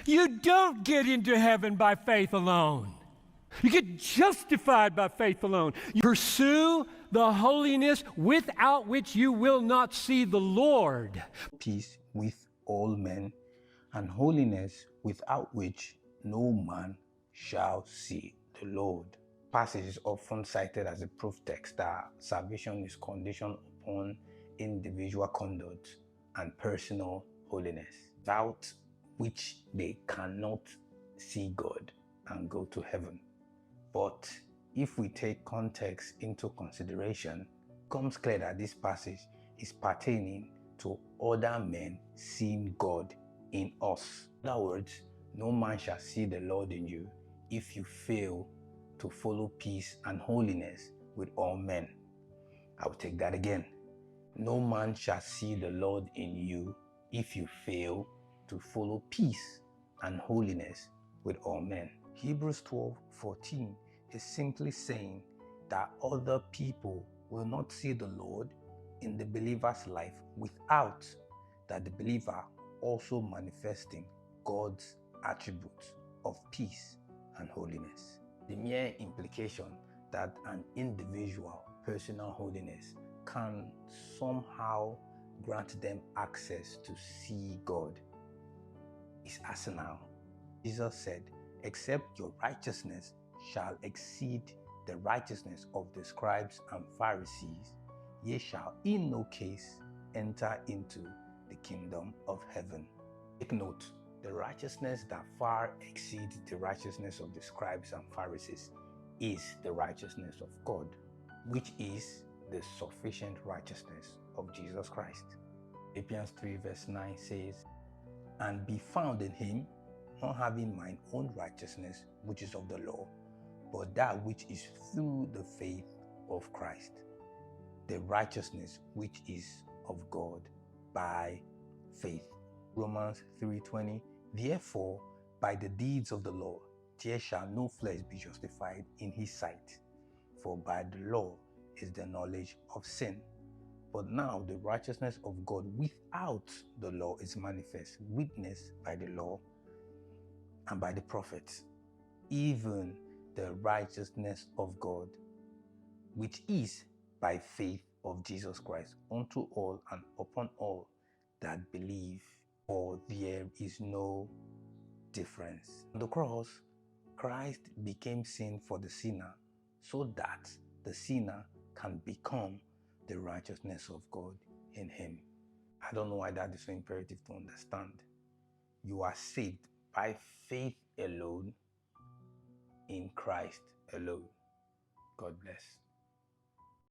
You don't get into heaven by faith alone. You get justified by faith alone. You pursue the holiness without which you will not see the Lord. Peace with all men, and holiness without which no man shall see the Lord. Passage is often cited as a proof text that salvation is conditioned upon individual conduct and personal holiness, without which they cannot see God and go to heaven. But if we take context into consideration, it becomes clear that this passage is pertaining to other men seeing God in us. In other words, no man shall see the Lord in you if you fail to follow peace and holiness with all men. I will take that again. No man shall see the Lord in you if you fail to follow peace and holiness with all men. Hebrews 12:14 is simply saying that other people will not see the Lord in the believer's life without that the believer also manifesting God's attributes of peace and holiness. The mere implication that an individual personal holiness can somehow grant them access to see God is asinine. Jesus said, except your righteousness shall exceed the righteousness of the scribes and Pharisees, ye shall in no case enter into the kingdom of heaven. Take note, the righteousness that far exceeds the righteousness of the scribes and Pharisees is the righteousness of God, which is the sufficient righteousness of Jesus Christ. Philippians 3:9 says, and be found in him, not having mine own righteousness, which is of the law, but that which is through the faith of Christ, the righteousness which is of God by faith. Romans 3:20, therefore, by the deeds of the law, there shall no flesh be justified in his sight, for by the law is the knowledge of sin. But now the righteousness of God without the law is manifest, witnessed by the law and by the prophets, even the righteousness of God, which is by faith of Jesus Christ, unto all and upon all that believe, for there is no difference. On the cross, Christ became sin for the sinner, so that the sinner can become the righteousness of God in him. I don't know why that is so imperative to understand. You are saved by faith alone, in Christ alone. God bless.